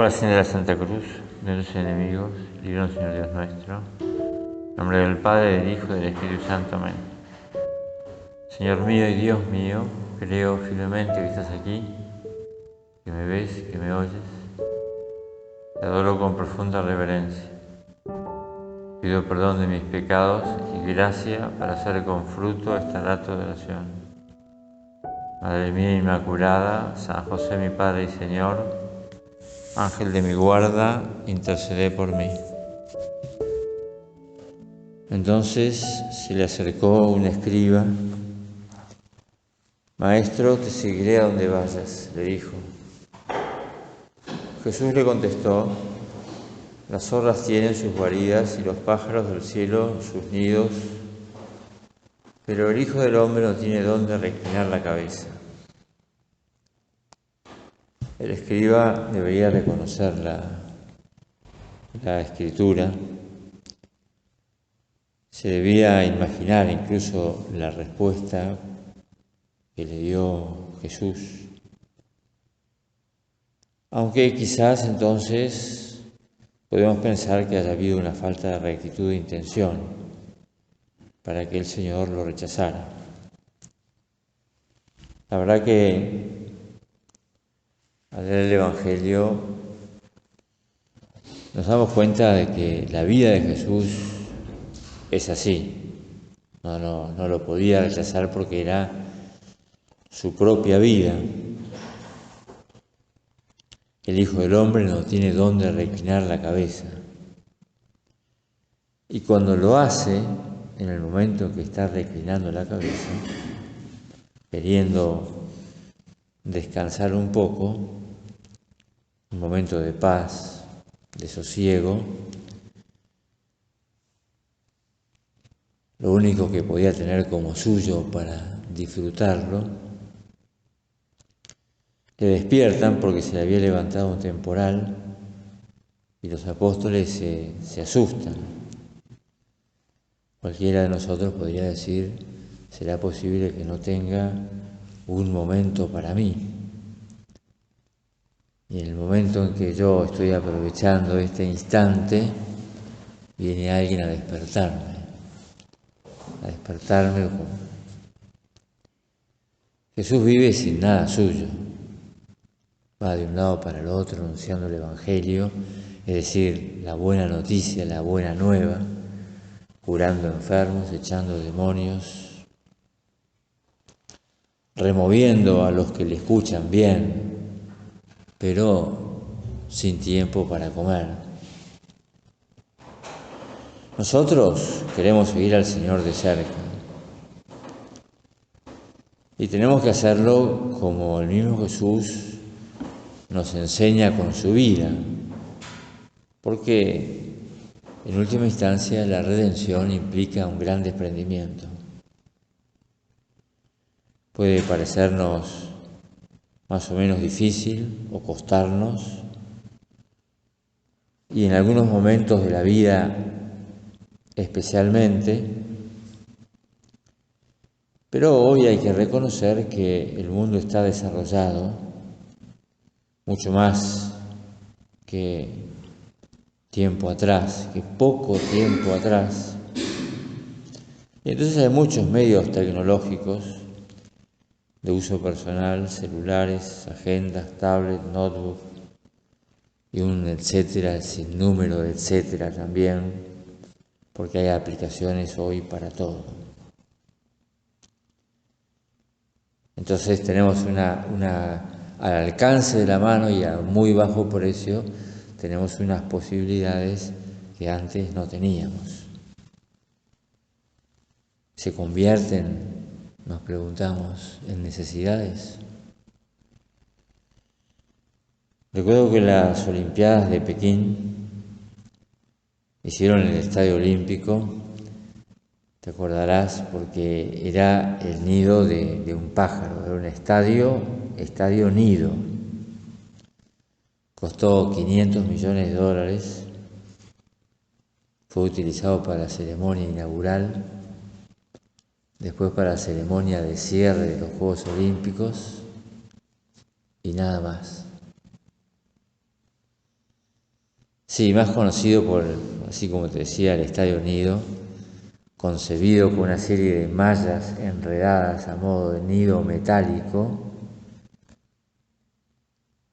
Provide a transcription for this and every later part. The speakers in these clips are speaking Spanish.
Por la señal de la Santa Cruz, de nuestros enemigos, líbranos, Señor Dios nuestro. En nombre del Padre, del Hijo y del Espíritu Santo. Amén. Señor mío y Dios mío, creo firmemente que estás aquí, que me ves, que me oyes. Te adoro con profunda reverencia. Pido perdón de mis pecados y gracia para hacer con fruto esta grata oración. Madre mía Inmaculada, San José mi Padre y Señor, Ángel de mi guarda, interceded por mí. Entonces se le acercó un escriba. Maestro, te seguiré a donde vayas, le dijo. Jesús le contestó, las zorras tienen sus guaridas y los pájaros del cielo sus nidos, pero el Hijo del Hombre no tiene dónde reclinar la cabeza. El escriba debería reconocer la escritura, se debía imaginar incluso la respuesta que le dio Jesús. Aunque quizás entonces podemos pensar que haya habido una falta de rectitud de intención para que el Señor lo rechazara. La verdad que al leer el Evangelio nos damos cuenta de que la vida de Jesús es así. No lo podía rechazar porque era su propia vida. El Hijo del Hombre no tiene dónde reclinar la cabeza. Y cuando lo hace, en el momento que está reclinando la cabeza, queriendo descansar un poco, un momento de paz, de sosiego, lo único que podía tener como suyo para disfrutarlo, le despiertan porque se le había levantado un temporal y los apóstoles se asustan. Cualquiera de nosotros podría decir, ¿será posible que no tenga un momento para mí? Y en el momento en que yo estoy aprovechando este instante, viene alguien a despertarme. Jesús vive sin nada suyo. Va de un lado para el otro anunciando el Evangelio, es decir, la buena noticia, la buena nueva, curando enfermos, echando demonios, removiendo a los que le escuchan bien, pero sin tiempo para comer. Nosotros queremos seguir al Señor de cerca y tenemos que hacerlo como el mismo Jesús nos enseña con su vida, porque en última instancia la redención implica un gran desprendimiento. Puede parecernos más o menos difícil o costarnos, y en algunos momentos de la vida especialmente, pero hoy hay que reconocer que el mundo está desarrollado mucho más que tiempo atrás, que poco tiempo atrás. Y entonces hay muchos medios tecnológicos de uso personal, celulares, agendas, tablets, notebook y un etcétera, sin número de etcétera también, porque hay aplicaciones hoy para todo. Entonces tenemos al alcance de la mano y a muy bajo precio, tenemos unas posibilidades que antes no teníamos. ¿Se convierten, nos preguntamos, en necesidades? Recuerdo que las Olimpiadas de Pekín hicieron en el Estadio Olímpico, te acordarás, porque era el nido de un pájaro, era un estadio nido. Costó $500 millones, fue utilizado para la ceremonia inaugural, después para la ceremonia de cierre de los Juegos Olímpicos y nada más. Sí, más conocido por, así como te decía, el Estadio Nido, concebido con una serie de mallas enredadas a modo de nido metálico,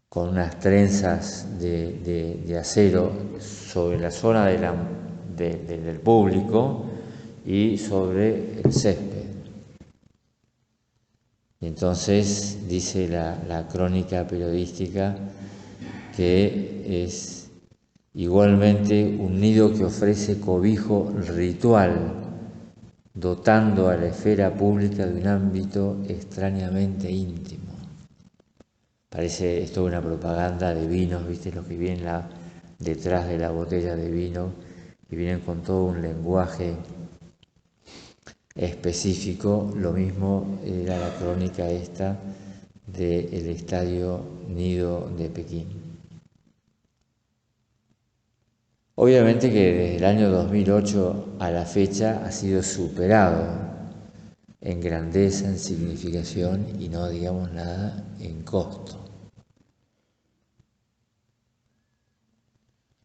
con unas trenzas de acero sobre la zona del público y sobre el césped. Y entonces dice la crónica periodística que es igualmente un nido que ofrece cobijo ritual, dotando a la esfera pública de un ámbito extrañamente íntimo. Parece esto una propaganda de vinos, ¿viste? Los que vienen detrás de la botella de vino, que vienen con todo un lenguaje específico. Lo mismo era la crónica esta del Estadio Nido de Pekín. Obviamente que desde el año 2008 a la fecha ha sido superado en grandeza, en significación y no digamos nada en costo.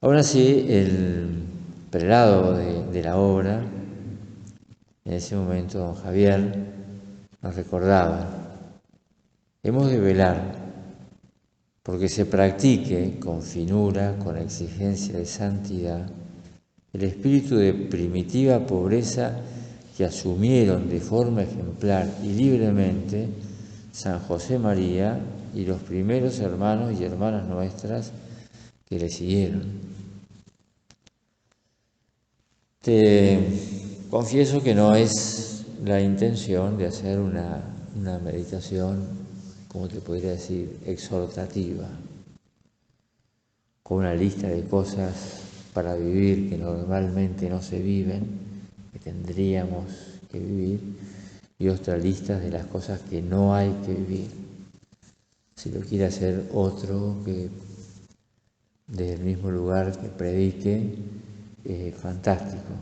Aún así, el prelado de la obra, en ese momento don Javier, nos recordaba: hemos de velar porque se practique con finura, con exigencia de santidad, el espíritu de primitiva pobreza que asumieron de forma ejemplar y libremente San José María y los primeros hermanos y hermanas nuestras que le siguieron. Te confieso que no es la intención de hacer una meditación, como te podría decir, exhortativa, con una lista de cosas para vivir que normalmente no se viven, que tendríamos que vivir, y otra lista de las cosas que no hay que vivir. Si lo quiere hacer otro que desde el mismo lugar que predique, fantástico.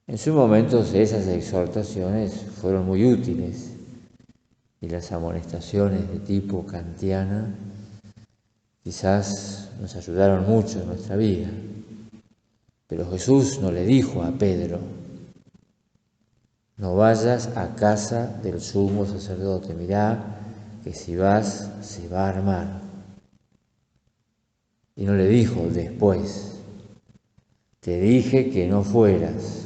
En su momento esas exhortaciones fueron muy útiles y las amonestaciones de tipo kantiana quizás nos ayudaron mucho en nuestra vida. Pero Jesús no le dijo a Pedro: no vayas a casa del sumo sacerdote, mirá que si vas se va a armar. Y no le dijo después: te dije que no fueras,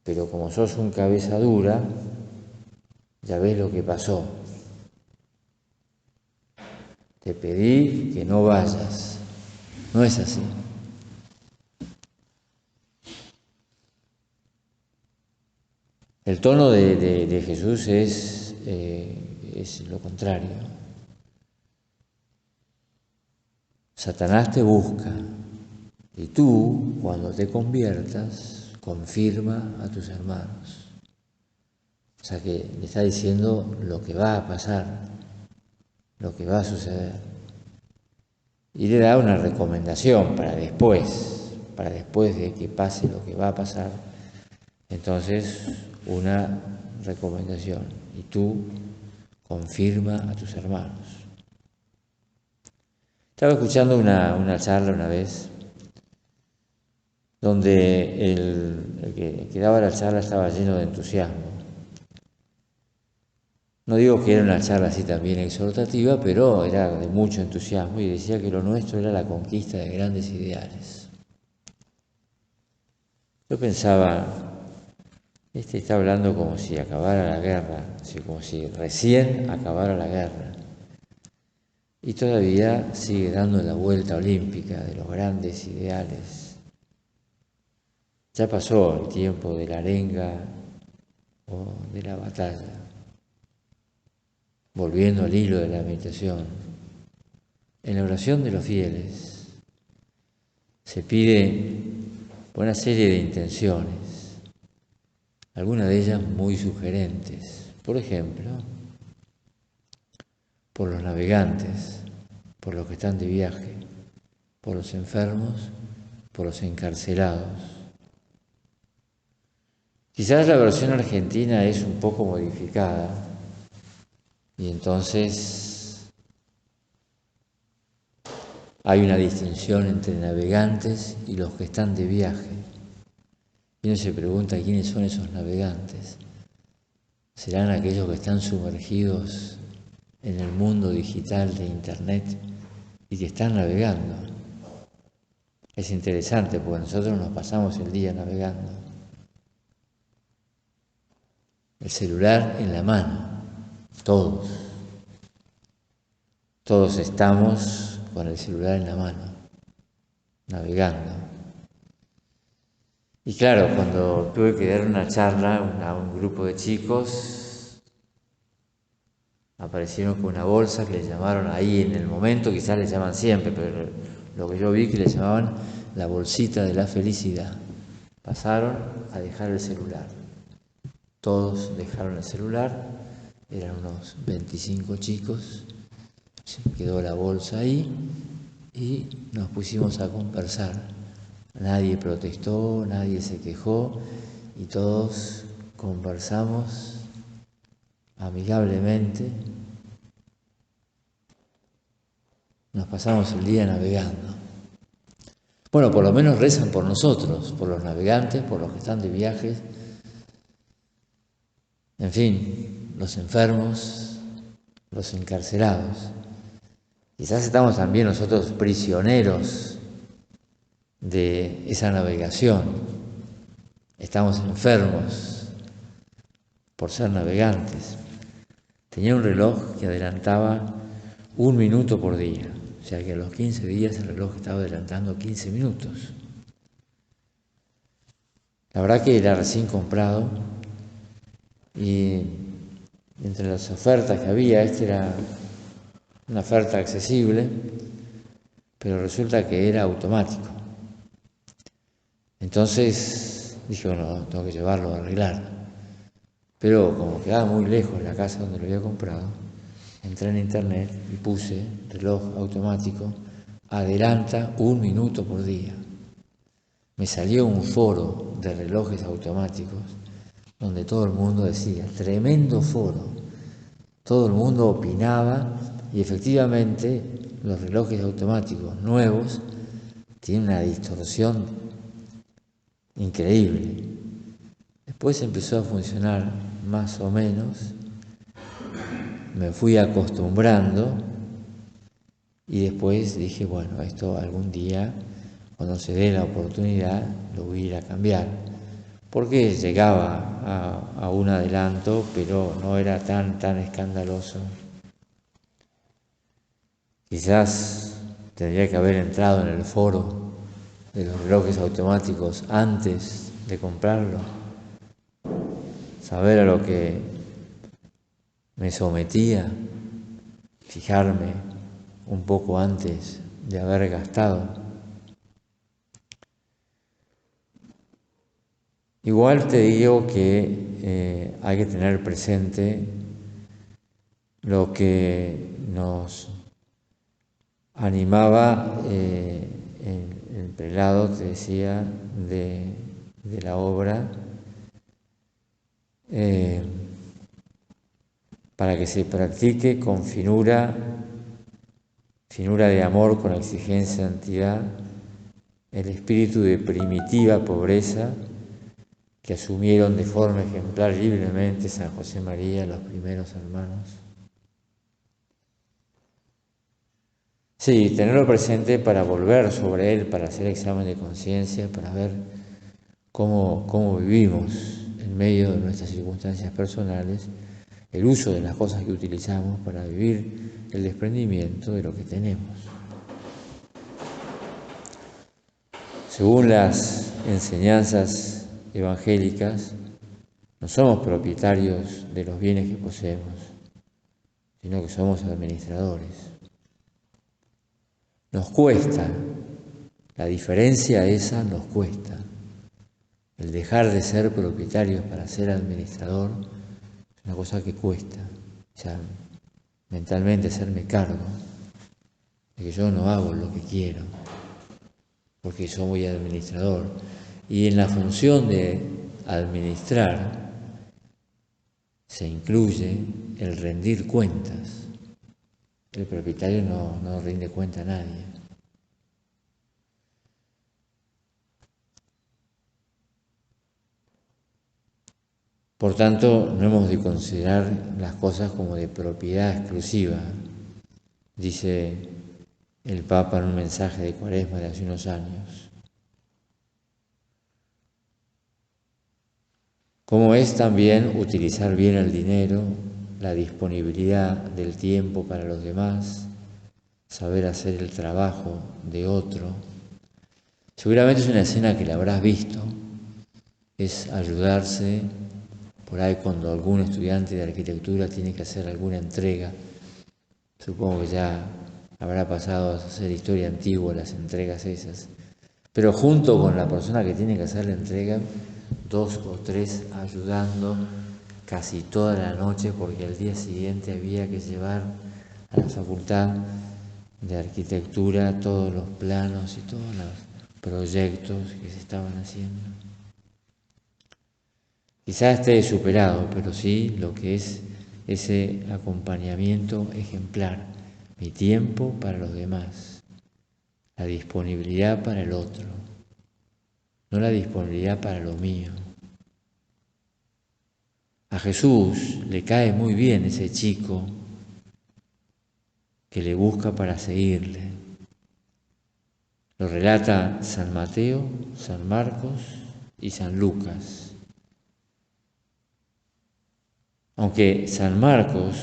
pero como sos un cabeza dura, ya ves lo que pasó. Te pedí que no vayas. No es así. El tono de Jesús es lo contrario. Satanás te busca y tú, cuando te conviertas, confirma a tus hermanos. O sea que le está diciendo lo que va a pasar, lo que va a suceder. Y le da una recomendación para después de que pase lo que va a pasar. Entonces, una recomendación. Y tú confirma a tus hermanos. Estaba escuchando una charla una vez donde el que daba la charla estaba lleno de entusiasmo. No digo que era una charla así también exhortativa, pero era de mucho entusiasmo y decía que lo nuestro era la conquista de grandes ideales. Yo pensaba, está hablando como si acabara la guerra, como si recién acabara la guerra. Y todavía sigue dando la vuelta olímpica de los grandes ideales. Ya pasó el tiempo de la arenga o de la batalla. Volviendo al hilo de la meditación, en la oración de los fieles se pide una serie de intenciones, algunas de ellas muy sugerentes. Por ejemplo, por los navegantes, por los que están de viaje, por los enfermos, por los encarcelados. Quizás la versión argentina es un poco modificada y entonces hay una distinción entre navegantes y los que están de viaje. Y uno se pregunta quiénes son esos navegantes. ¿Serán aquellos que están sumergidos en el mundo digital de Internet y que están navegando? Es interesante porque nosotros nos pasamos el día navegando. El celular en la mano, todos. Todos estamos con el celular en la mano, navegando. Y claro, cuando tuve que dar una charla a un grupo de chicos, aparecieron con una bolsa que le llamaron ahí en el momento, quizás le llaman siempre, pero lo que yo vi que le llamaban la bolsita de la felicidad. Pasaron a dejar el celular. Todos dejaron el celular, eran unos 25 chicos, se quedó la bolsa ahí y nos pusimos a conversar. Nadie protestó, nadie se quejó y todos conversamos amigablemente. Nos pasamos el día navegando. Bueno, por lo menos rezan por nosotros, por los navegantes, por los que están de viajes. En fin, los enfermos, los encarcelados. Quizás estamos también nosotros prisioneros de esa navegación. Estamos enfermos por ser navegantes. Tenía un reloj que adelantaba 1 minuto por día. O sea que a los 15 días el reloj estaba adelantando 15 minutos. La verdad que era recién comprado y entre las ofertas que había, esta era una oferta accesible, pero resulta que era automático. Entonces dije, bueno, tengo que llevarlo a arreglar. Pero como quedaba muy lejos de la casa donde lo había comprado, entré en internet y puse reloj automático, adelanta 1 minuto por día. Me salió un foro de relojes automáticos donde todo el mundo decía, tremendo foro. Todo el mundo opinaba y efectivamente los relojes automáticos nuevos tienen una distorsión increíble. Después empezó a funcionar más o menos, me fui acostumbrando y después dije, bueno, esto algún día, cuando se dé la oportunidad, lo voy a ir a cambiar. Porque llegaba a un adelanto, pero no era tan escandaloso. Quizás tendría que haber entrado en el foro de los relojes automáticos antes de comprarlo, saber a lo que me sometía, fijarme un poco antes de haber gastado. Igual te digo que hay que tener presente lo que nos animaba el prelado, te decía, de la obra, para que se practique con finura de amor, con exigencia de santidad, el espíritu de primitiva pobreza que asumieron de forma ejemplar libremente San José María, los primeros hermanos. Sí, tenerlo presente para volver sobre él, para hacer examen de conciencia, para ver cómo vivimos en medio de nuestras circunstancias personales, el uso de las cosas que utilizamos para vivir el desprendimiento de lo que tenemos. Según las enseñanzas evangélicas, no somos propietarios de los bienes que poseemos, sino que somos administradores. Nos cuesta, la diferencia esa nos cuesta. El dejar de ser propietarios para ser administrador es una cosa que cuesta. O sea, mentalmente hacerme cargo de que yo no hago lo que quiero, porque soy administrador. Y en la función de administrar se incluye el rendir cuentas. El propietario no rinde cuenta a nadie. Por tanto, no hemos de considerar las cosas como de propiedad exclusiva, dice el Papa en un mensaje de Cuaresma de hace unos años. Como es también utilizar bien el dinero, la disponibilidad del tiempo para los demás, saber hacer el trabajo de otro. Seguramente es una escena que la habrás visto, es ayudarse por ahí cuando algún estudiante de arquitectura tiene que hacer alguna entrega. Supongo que ya habrá pasado a ser historia antigua las entregas esas. Pero junto con la persona que tiene que hacer la entrega, 2 o 3 ayudando casi toda la noche, porque al día siguiente había que llevar a la Facultad de Arquitectura todos los planos y todos los proyectos que se estaban haciendo. Quizás esté superado, pero sí lo que es ese acompañamiento ejemplar, mi tiempo para los demás, la disponibilidad para el otro, no la disponibilidad para lo mío. A Jesús le cae muy bien ese chico que le busca para seguirle. Lo relata San Mateo, San Marcos y San Lucas. Aunque San Marcos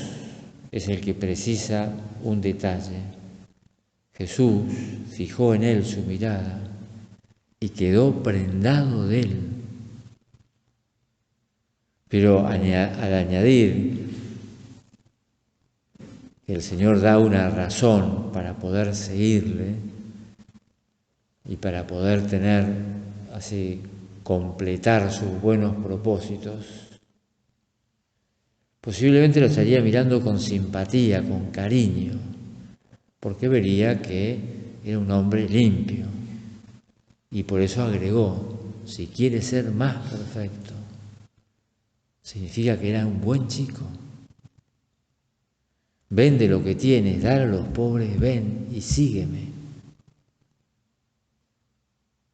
es el que precisa un detalle, Jesús fijó en él su mirada y quedó prendado de él. Pero al añadir que el Señor da una razón para poder seguirle y para poder tener, así, completar sus buenos propósitos, posiblemente lo estaría mirando con simpatía, con cariño, porque vería que era un hombre limpio. Y por eso agregó, si quiere ser más perfecto, significa que era un buen chico. Vende lo que tienes, dale a los pobres, ven y sígueme.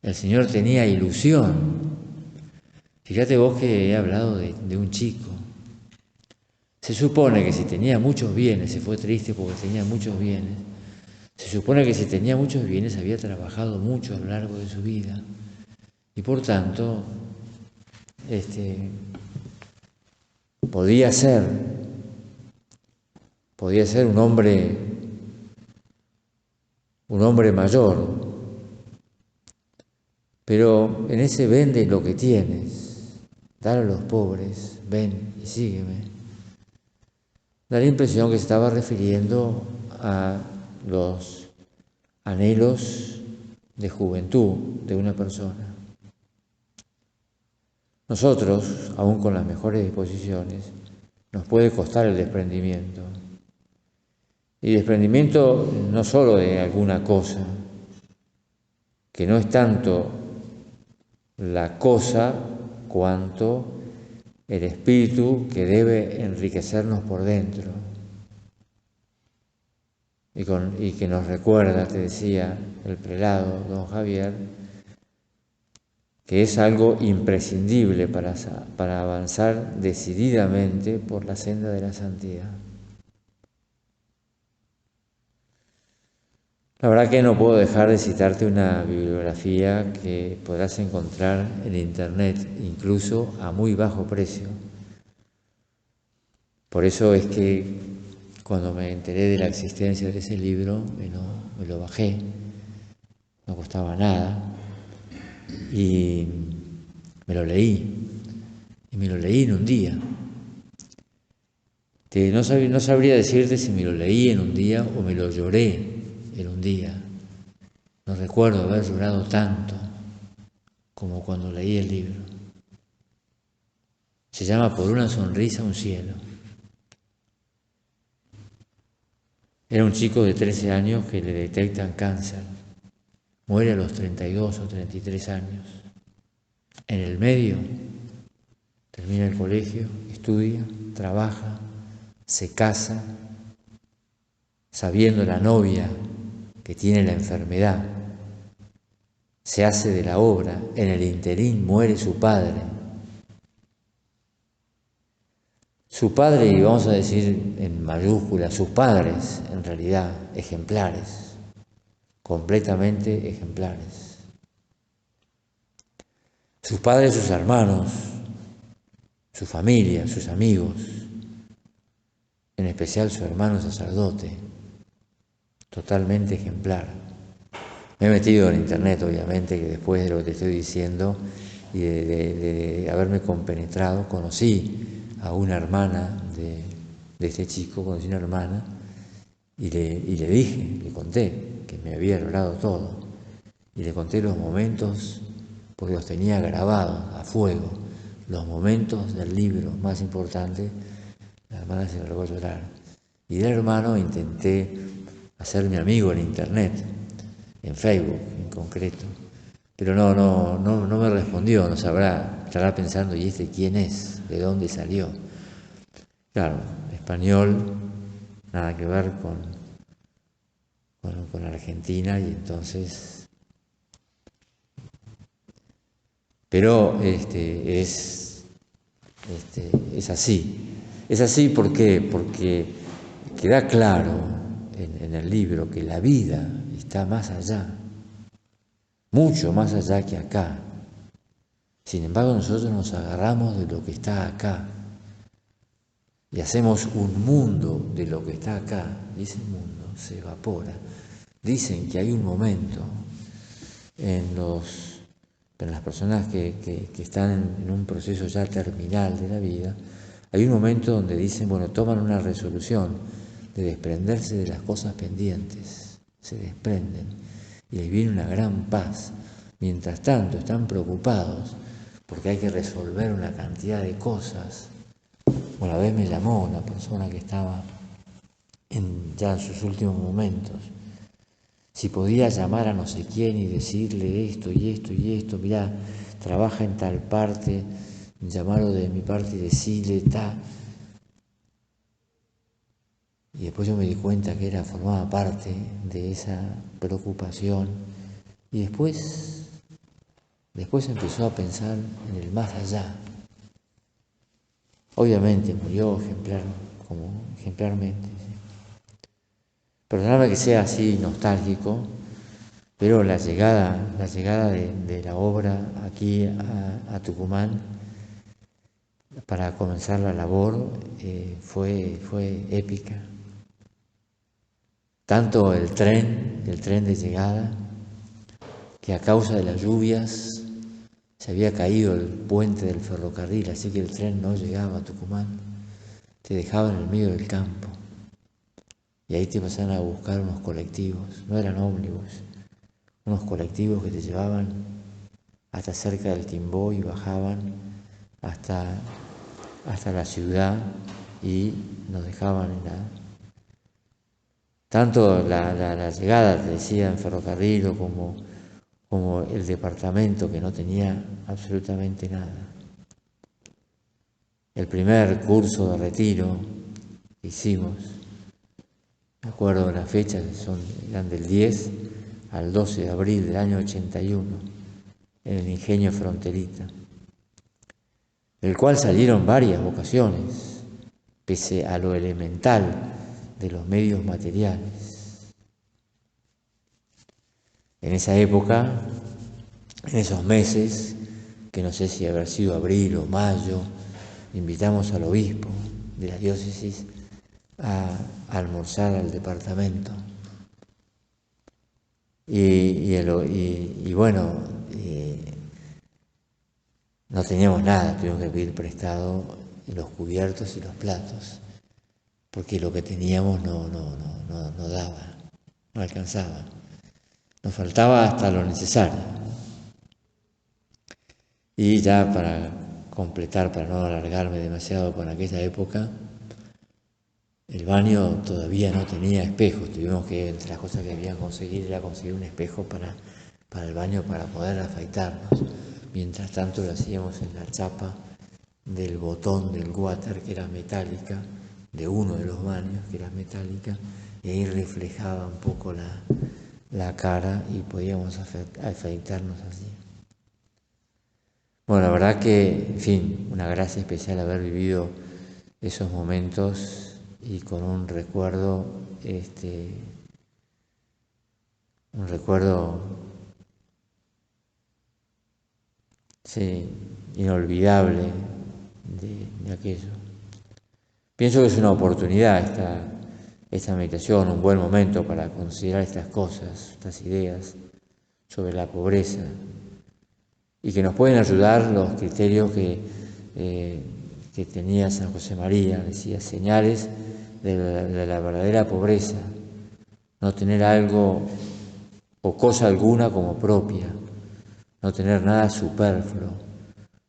El Señor tenía ilusión. Fíjate vos que he hablado de un chico. Se supone que si tenía muchos bienes, se fue triste porque tenía muchos bienes, se supone que si tenía muchos bienes había trabajado mucho a lo largo de su vida y por tanto podía ser un hombre mayor, pero en ese vende lo que tienes, dale a los pobres, ven y sígueme. Da la impresión que se estaba refiriendo a los anhelos de juventud de una persona. Nosotros, aún con las mejores disposiciones, nos puede costar el desprendimiento. Y desprendimiento no solo de alguna cosa, que no es tanto la cosa cuanto el espíritu que debe enriquecernos por dentro y que nos recuerda, te decía el prelado don Javier, que es algo imprescindible para avanzar decididamente por la senda de la santidad. La verdad que no puedo dejar de citarte una bibliografía que podrás encontrar en internet, incluso a muy bajo precio. Por eso es que cuando me enteré de la existencia de ese libro, me lo bajé, no costaba nada, y me lo leí, en un día. No sabría decirte si me lo leí en un día o me lo lloré en un día. No recuerdo haber llorado tanto como cuando leí el libro. Se llama Por una sonrisa un cielo. Era un chico de 13 años que le detectan cáncer. Muere a los 32 o 33 años. En el medio, termina el colegio, estudia, trabaja, se casa, sabiendo la novia que tiene la enfermedad, se hace de la obra, en el interín muere su padre. Su padre, y vamos a decir en mayúsculas, sus padres, en realidad, ejemplares, completamente ejemplares. Sus padres, sus hermanos, su familia, sus amigos, en especial su hermano sacerdote, totalmente ejemplar. Me he metido en internet, obviamente, que después de lo que te estoy diciendo y de haberme compenetrado, conocí a una hermana de este chico, conocí a una hermana y le dije, le conté que me había logrado todo. Y le conté los momentos, porque los tenía grabados a fuego, los momentos del libro más importantes. La hermana se largó a llorar. Y del hermano intenté hacerme amigo en internet, en Facebook en concreto. Pero no me respondió, no sabrá, estará pensando, ¿y este quién es? ¿De dónde salió? Claro, español, nada que ver con Argentina, y entonces... Pero es así. Es así ¿por qué? Porque queda claro en el libro que la vida está más allá, mucho más allá que acá. Sin embargo, nosotros nos agarramos de lo que está acá y hacemos un mundo de lo que está acá, y ese mundo se evapora. Dicen que hay un momento en las personas que están en un proceso ya terminal de la vida, hay un momento donde dicen, bueno, toman una resolución de desprenderse de las cosas pendientes, se desprenden y les viene una gran paz. Mientras tanto están preocupados porque hay que resolver una cantidad de cosas. Una vez me llamó una persona que estaba ya en sus últimos momentos, si podía llamar a no sé quién y decirle esto y esto y esto, mirá, trabaja en tal parte, llamarlo de mi parte y decirle tal. Y después yo me di cuenta que formaba parte de esa preocupación. Y después empezó a pensar en el más allá. Obviamente murió ejemplarmente. Perdóname que sea así nostálgico, pero la llegada de la obra aquí a Tucumán para comenzar la labor fue épica. Tanto el tren de llegada, que a causa de las lluvias se había caído el puente del ferrocarril, así que el tren no llegaba a Tucumán, te dejaba en el medio del campo. Y ahí te pasaban a buscar unos colectivos, no eran ómnibus, unos colectivos que te llevaban hasta cerca del Timbó y bajaban hasta la ciudad y nos dejaban tanto la llegada, te decía, en ferrocarril como el departamento, que no tenía absolutamente nada. El primer curso de retiro que hicimos, me acuerdo de las fechas, eran del 10 al 12 de abril del año 81, en el Ingenio Fronterita, del cual salieron varias vocaciones, pese a lo elemental de los medios materiales. En esa época, en esos meses, que no sé si habrá sido abril o mayo, invitamos al obispo de la diócesis a almorzar al departamento. Y bueno, no teníamos nada, tuvimos que pedir prestado los cubiertos y los platos, porque lo que teníamos no daba, no alcanzaba. Nos faltaba hasta lo necesario. Y ya para completar, para no alargarme demasiado con aquella época, el baño todavía no tenía espejos. Tuvimos que, entre las cosas que debían conseguir, era conseguir un espejo para el baño, para poder afeitarnos. Mientras tanto lo hacíamos en la chapa del botón del water, que era metálica, de uno de los baños, que era metálica, y ahí reflejaba un poco la cara y podíamos afeitarnos así. Bueno, la verdad que, en fin, una gracia especial haber vivido esos momentos y con un recuerdo, sí, inolvidable de aquello. Pienso que es una oportunidad esta meditación, un buen momento para considerar estas cosas, estas ideas sobre la pobreza, y que nos pueden ayudar los criterios que tenía San José María, decía, señales de la verdadera pobreza, no tener algo o cosa alguna como propia, no tener nada superfluo,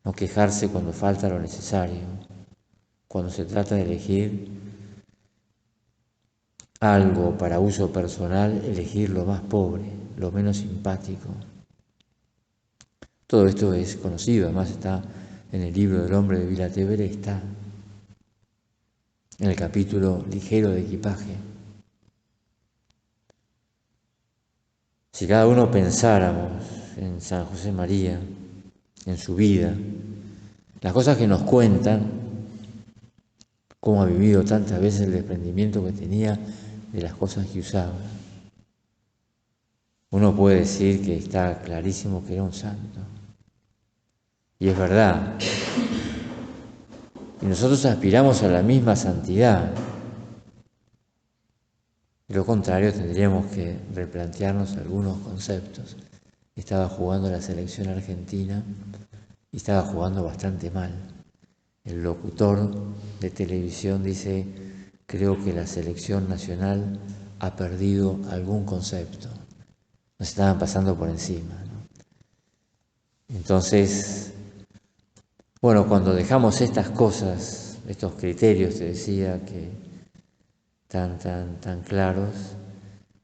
no quejarse cuando falta lo necesario, cuando se trata de elegir algo para uso personal, elegir lo más pobre, lo menos simpático. Todo esto es conocido, además está en el libro del hombre de Vilatevere, está en el capítulo ligero de equipaje. Si cada uno pensáramos en San José María, en su vida, las cosas que nos cuentan, cómo ha vivido tantas veces el desprendimiento que tenía de las cosas que usaba, uno puede decir que está clarísimo que era un santo. Y es verdad. Y nosotros aspiramos a la misma santidad. De lo contrario, tendríamos que replantearnos algunos conceptos. Estaba jugando la selección argentina y estaba jugando bastante mal. El locutor de televisión dice, creo que la selección nacional ha perdido algún concepto. Nos estaban pasando por encima, ¿no? Entonces, bueno, cuando dejamos estas cosas, estos criterios, te decía, que tan claros,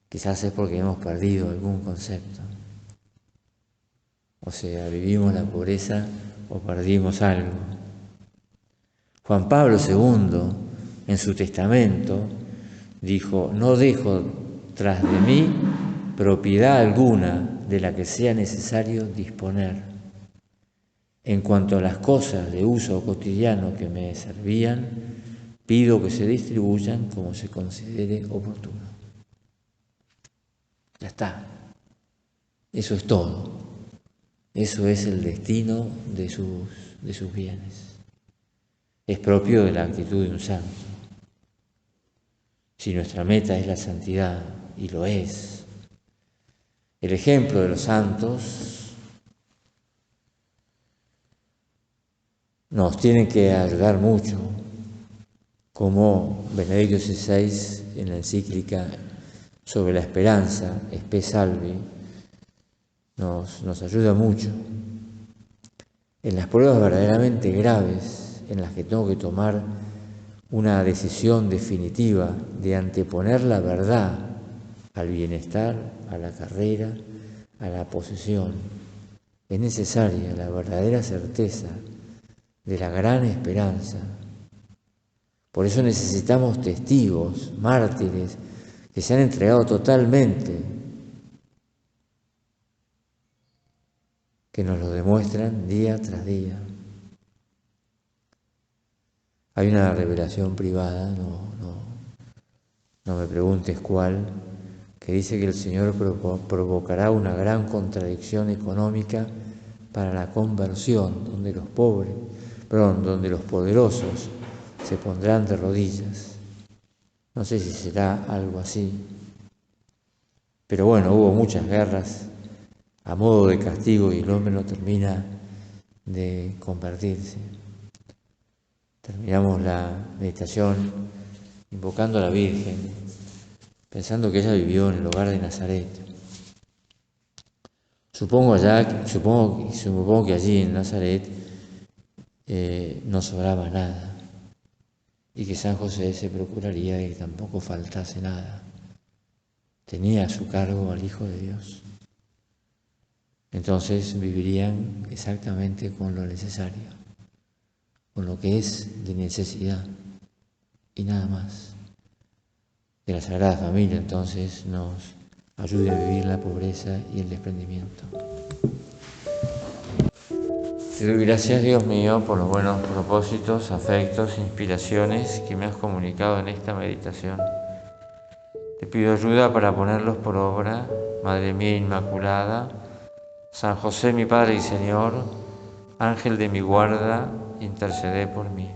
quizás es porque hemos perdido algún concepto. O sea, vivimos la pobreza o perdimos algo. Juan Pablo II, en su testamento, dijo, no dejo tras de mí propiedad alguna de la que sea necesario disponer. En cuanto a las cosas de uso cotidiano que me servían, pido que se distribuyan como se considere oportuno. Ya está. Eso es todo. Eso es el destino de sus bienes. Es propio de la actitud de un santo. Si nuestra meta es la santidad, y lo es, el ejemplo de los santos nos tiene que ayudar mucho, como Benedicto XVI en la encíclica sobre la esperanza, Spe Salvi, nos ayuda mucho. En las pruebas verdaderamente graves, en las que tengo que tomar una decisión definitiva de anteponer la verdad al bienestar, a la carrera, a la posesión, es necesaria la verdadera certeza de la gran esperanza. Por eso necesitamos testigos, mártires, que se han entregado totalmente, que nos lo demuestran día tras día. Hay una revelación privada, no me preguntes cuál, que dice que el Señor provocará una gran contradicción económica para la conversión, donde los poderosos se pondrán de rodillas. No sé si será algo así, pero bueno, hubo muchas guerras a modo de castigo y el hombre no termina de convertirse. Terminamos la meditación invocando a la Virgen, pensando que ella vivió en el hogar de Nazaret. Supongo que allí en Nazaret no sobraba nada y que San José se procuraría de que tampoco faltase nada. Tenía a su cargo al Hijo de Dios. Entonces vivirían exactamente con lo necesario, con lo que es de necesidad y nada más. Que la Sagrada Familia entonces nos ayude a vivir la pobreza y el desprendimiento. Te doy gracias, Dios mío, por los buenos propósitos, afectos, inspiraciones que me has comunicado en esta meditación. Te pido ayuda para ponerlos por obra, Madre mía Inmaculada, San José mi Padre y Señor, Ángel de mi guarda, interceded por mí.